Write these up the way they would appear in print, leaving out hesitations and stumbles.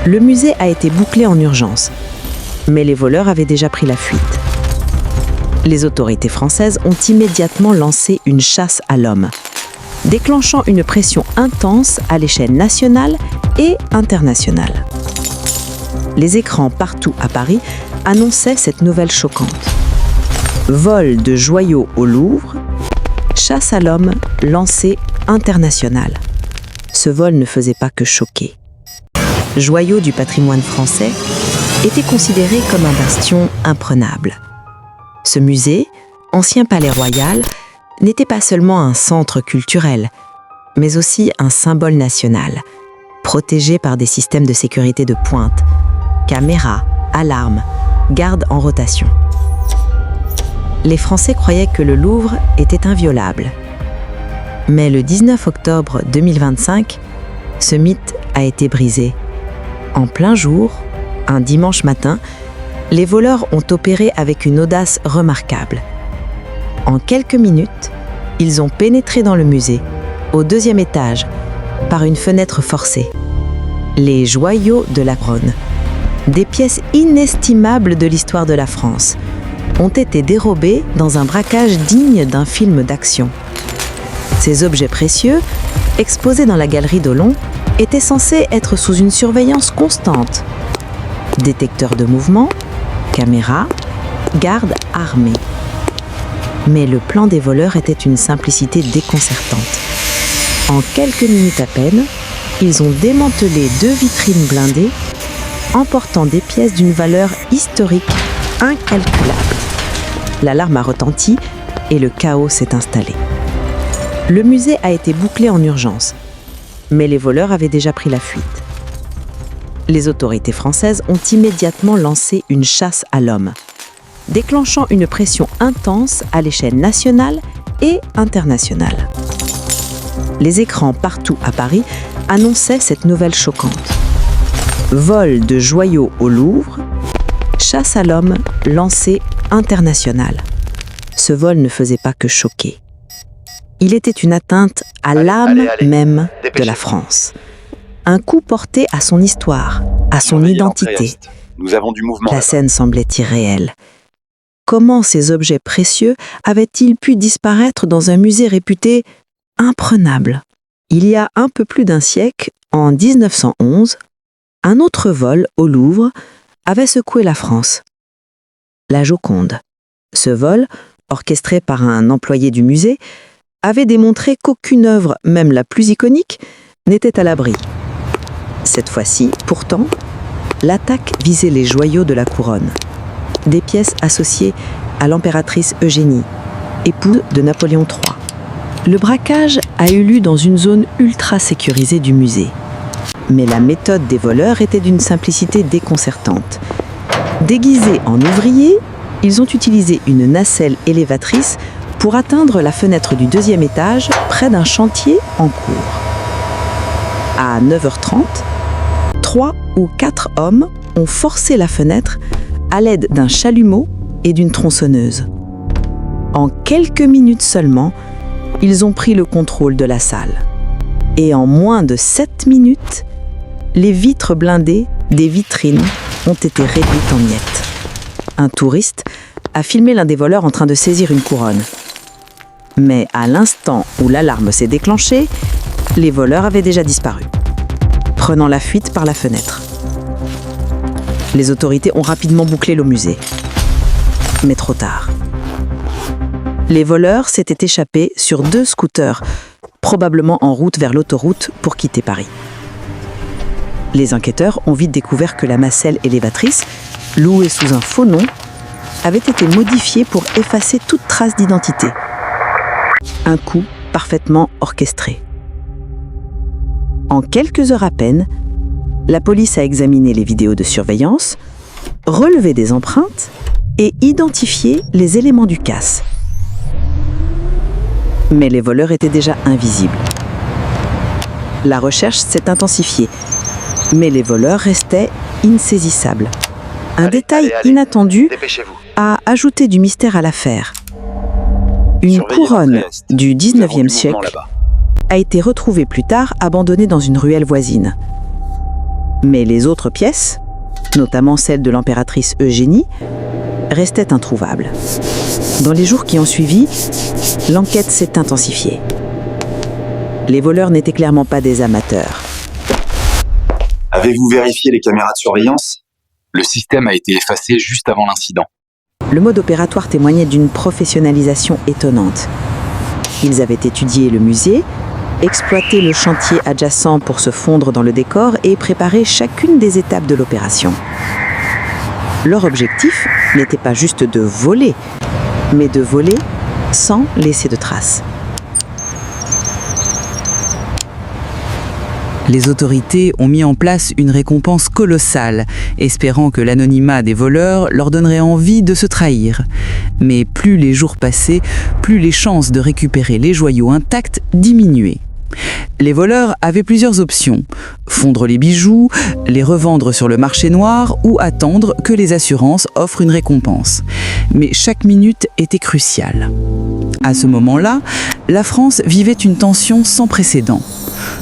Le musée a été bouclé en urgence, mais les voleurs avaient déjà pris la fuite. Les autorités françaises ont immédiatement lancé une chasse à l'homme, déclenchant une pression intense à l'échelle nationale et internationale. Les écrans partout à Paris annonçaient cette nouvelle choquante. Vol de joyaux au Louvre, chasse à l'homme lancée internationale. Ce vol ne faisait pas que choquer. Joyaux du patrimoine français était considéré comme un bastion imprenable. Ce musée, ancien palais royal, n'était pas seulement un centre culturel, mais aussi un symbole national, protégé par des systèmes de sécurité de pointe, caméras, alarmes, gardes en rotation. Les Français croyaient que le Louvre était inviolable. Mais le 19 octobre 2025, ce mythe a été brisé. En plein jour, un dimanche matin, les voleurs ont opéré avec une audace remarquable. En quelques minutes, ils ont pénétré dans le musée, au 2e étage, par une fenêtre forcée. Les joyaux de la couronne, des pièces inestimables de l'histoire de la France, ont été dérobés dans un braquage digne d'un film d'action. Ces objets précieux, exposés dans la galerie d'Olon, étaient censés être sous une surveillance constante. Détecteurs de mouvement, caméras, gardes armés. Mais le plan des voleurs était une simplicité déconcertante. En quelques minutes à peine, ils ont démantelé 2 vitrines blindées, emportant des pièces d'une valeur historique incalculable. L'alarme a retenti et le chaos s'est installé. Le musée a été bouclé en urgence, mais les voleurs avaient déjà pris la fuite. Les autorités françaises ont immédiatement lancé une chasse à l'homme, déclenchant une pression intense à l'échelle nationale et internationale. Les écrans partout à Paris annonçaient cette nouvelle choquante. Vol de joyaux au Louvre, chasse à l'homme lancée internationale. Ce vol ne faisait pas que choquer. Il était une atteinte à l'âme même de la France. Un coup porté à son histoire, à son identité. Nous avons du mouvement. La scène semblait irréelle. Comment ces objets précieux avaient-ils pu disparaître dans un musée réputé imprenable? Il y a un peu plus d'un siècle, en 1911, un autre vol au Louvre avait secoué la France. La Joconde. Ce vol, orchestré par un employé du musée, avait démontré qu'aucune œuvre, même la plus iconique, n'était à l'abri. Cette fois-ci, pourtant, l'attaque visait les joyaux de la couronne, des pièces associées à l'impératrice Eugénie, épouse de Napoléon III. Le braquage a eu lieu dans une zone ultra sécurisée du musée. Mais la méthode des voleurs était d'une simplicité déconcertante. Déguisés en ouvriers, ils ont utilisé une nacelle élévatrice pour atteindre la fenêtre du 2e étage près d'un chantier en cours. À 9h30, 3 ou 4 hommes ont forcé la fenêtre à l'aide d'un chalumeau et d'une tronçonneuse. En quelques minutes seulement, ils ont pris le contrôle de la salle. Et en moins de 7 minutes, les vitres blindées des vitrines ont été réduites en miettes. Un touriste a filmé l'un des voleurs en train de saisir une couronne. Mais à l'instant où l'alarme s'est déclenchée, les voleurs avaient déjà disparu, prenant la fuite par la fenêtre. Les autorités ont rapidement bouclé le musée. Mais trop tard. Les voleurs s'étaient échappés sur 2 scooters, probablement en route vers l'autoroute pour quitter Paris. Les enquêteurs ont vite découvert que la nacelle élévatrice, louée sous un faux nom, avait été modifiée pour effacer toute trace d'identité. Un coup parfaitement orchestré. En quelques heures à peine, la police a examiné les vidéos de surveillance, relevé des empreintes et identifié les éléments du casse. Mais les voleurs étaient déjà invisibles. La recherche s'est intensifiée, mais les voleurs restaient insaisissables. Un détail inattendu a ajouté du mystère à l'affaire. Une couronne du 19e siècle a été retrouvée plus tard abandonnée dans une ruelle voisine. Mais les autres pièces, notamment celle de l'impératrice Eugénie, restaient introuvables. Dans les jours qui ont suivi, l'enquête s'est intensifiée. Les voleurs n'étaient clairement pas des amateurs. Avez-vous vérifié les caméras de surveillance ? Le système a été effacé juste avant l'incident. Le mode opératoire témoignait d'une professionnalisation étonnante. Ils avaient étudié le musée, exploité le chantier adjacent pour se fondre dans le décor et préparé chacune des étapes de l'opération. Leur objectif n'était pas juste de voler, mais de voler sans laisser de traces. Les autorités ont mis en place une récompense colossale, espérant que l'anonymat des voleurs leur donnerait envie de se trahir. Mais plus les jours passaient, plus les chances de récupérer les joyaux intacts diminuaient. Les voleurs avaient plusieurs options: fondre les bijoux, les revendre sur le marché noir ou attendre que les assurances offrent une récompense. Mais chaque minute était cruciale. À ce moment-là, la France vivait une tension sans précédent.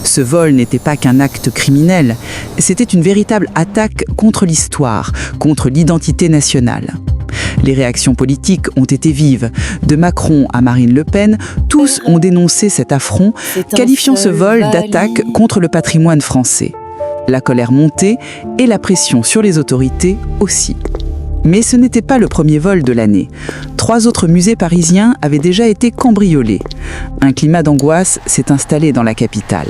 Ce vol n'était pas qu'un acte criminel, c'était une véritable attaque contre l'histoire, contre l'identité nationale. Les réactions politiques ont été vives. De Macron à Marine Le Pen, tous ont dénoncé cet affront, qualifiant ce vol d'attaque contre le patrimoine français. La colère montait et la pression sur les autorités aussi. Mais ce n'était pas le premier vol de l'année. 3 autres musées parisiens avaient déjà été cambriolés. Un climat d'angoisse s'est installé dans la capitale.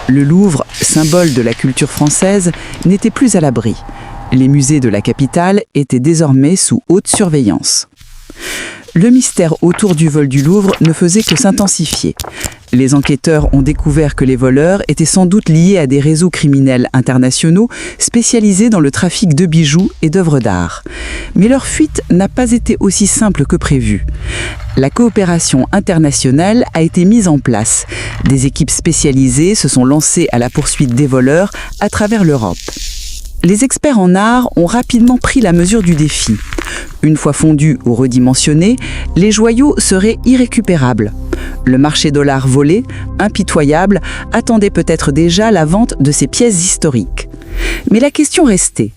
Le Louvre, symbole de la culture française, n'était plus à l'abri. Les musées de la capitale étaient désormais sous haute surveillance. Le mystère autour du vol du Louvre ne faisait que s'intensifier. Les enquêteurs ont découvert que les voleurs étaient sans doute liés à des réseaux criminels internationaux spécialisés dans le trafic de bijoux et d'œuvres d'art. Mais leur fuite n'a pas été aussi simple que prévu. La coopération internationale a été mise en place. Des équipes spécialisées se sont lancées à la poursuite des voleurs à travers l'Europe. Les experts en art ont rapidement pris la mesure du défi. Une fois fondus ou redimensionnés, les joyaux seraient irrécupérables. Le marché de l'art volé, impitoyable, attendait peut-être déjà la vente de ces pièces historiques. Mais la question restait.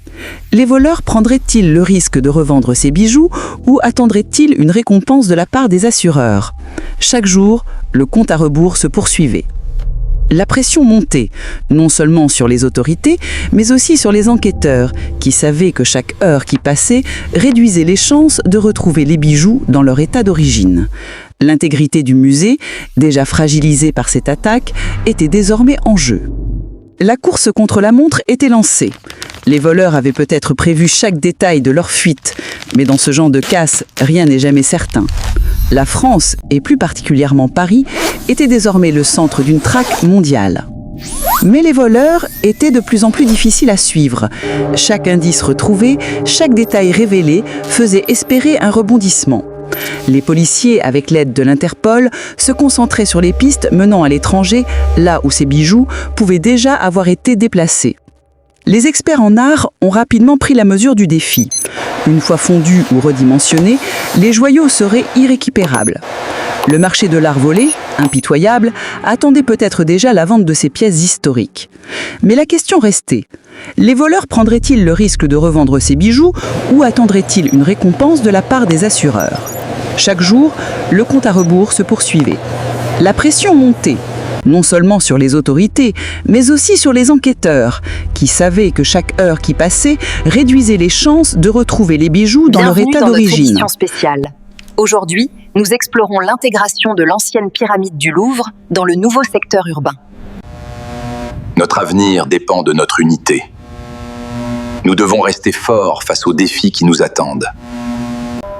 Les voleurs prendraient-ils le risque de revendre ces bijoux ou attendraient-ils une récompense de la part des assureurs ? Chaque jour, le compte à rebours se poursuivait. La pression montait, non seulement sur les autorités, mais aussi sur les enquêteurs, qui savaient que chaque heure qui passait réduisait les chances de retrouver les bijoux dans leur état d'origine. L'intégrité du musée, déjà fragilisée par cette attaque, était désormais en jeu. La course contre la montre était lancée. Les voleurs avaient peut-être prévu chaque détail de leur fuite, mais dans ce genre de casse, rien n'est jamais certain. La France, et plus particulièrement Paris, était désormais le centre d'une traque mondiale. Mais les voleurs étaient de plus en plus difficiles à suivre. Chaque indice retrouvé, chaque détail révélé faisait espérer un rebondissement. Les policiers, avec l'aide de l'Interpol, se concentraient sur les pistes menant à l'étranger, là où ces bijoux pouvaient déjà avoir été déplacés. Les experts en art ont rapidement pris la mesure du défi. Une fois fondus ou redimensionnés, les joyaux seraient irrécupérables. Le marché de l'art volé, impitoyable, attendait peut-être déjà la vente de ces pièces historiques. Mais la question restait. Les voleurs prendraient-ils le risque de revendre ces bijoux ou attendraient-ils une récompense de la part des assureurs ? Chaque jour, le compte à rebours se poursuivait. La pression montait, non seulement sur les autorités, mais aussi sur les enquêteurs, qui savaient que chaque heure qui passait réduisait les chances de retrouver les bijoux dans leur état d'origine. Bienvenue dans notre édition spéciale. Aujourd'hui, nous explorons l'intégration de l'ancienne pyramide du Louvre dans le nouveau secteur urbain. Notre avenir dépend de notre unité. Nous devons rester forts face aux défis qui nous attendent.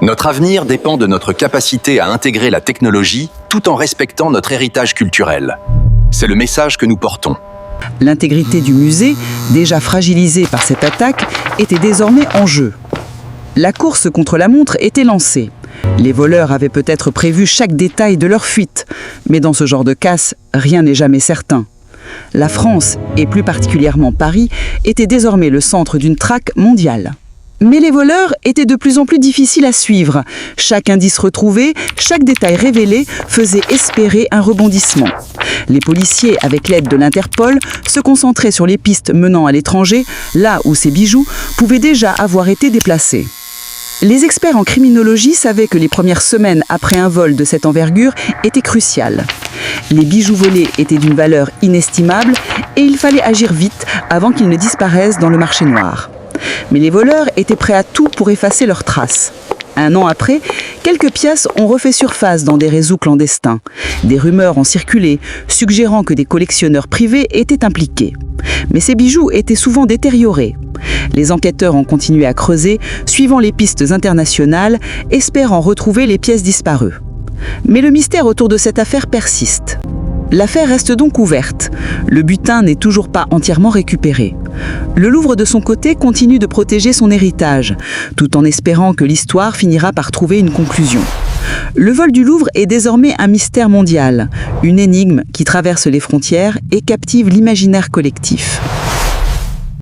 Notre avenir dépend de notre capacité à intégrer la technologie tout en respectant notre héritage culturel. C'est le message que nous portons. L'intégrité du musée, déjà fragilisée par cette attaque, était désormais en jeu. La course contre la montre était lancée. Les voleurs avaient peut-être prévu chaque détail de leur fuite, mais dans ce genre de casse, rien n'est jamais certain. La France, et plus particulièrement Paris, était désormais le centre d'une traque mondiale. Mais les voleurs étaient de plus en plus difficiles à suivre. Chaque indice retrouvé, chaque détail révélé faisait espérer un rebondissement. Les policiers, avec l'aide de l'Interpol, se concentraient sur les pistes menant à l'étranger, là où ces bijoux pouvaient déjà avoir été déplacés. Les experts en criminologie savaient que les premières semaines après un vol de cette envergure étaient cruciales. Les bijoux volés étaient d'une valeur inestimable et il fallait agir vite avant qu'ils ne disparaissent dans le marché noir. Mais les voleurs étaient prêts à tout pour effacer leurs traces. Un an après, quelques pièces ont refait surface dans des réseaux clandestins. Des rumeurs ont circulé, suggérant que des collectionneurs privés étaient impliqués. Mais ces bijoux étaient souvent détériorés. Les enquêteurs ont continué à creuser, suivant les pistes internationales, espérant retrouver les pièces disparues. Mais le mystère autour de cette affaire persiste. L'affaire reste donc ouverte. Le butin n'est toujours pas entièrement récupéré. Le Louvre, de son côté, continue de protéger son héritage, tout en espérant que l'histoire finira par trouver une conclusion. Le vol du Louvre est désormais un mystère mondial, une énigme qui traverse les frontières et captive l'imaginaire collectif.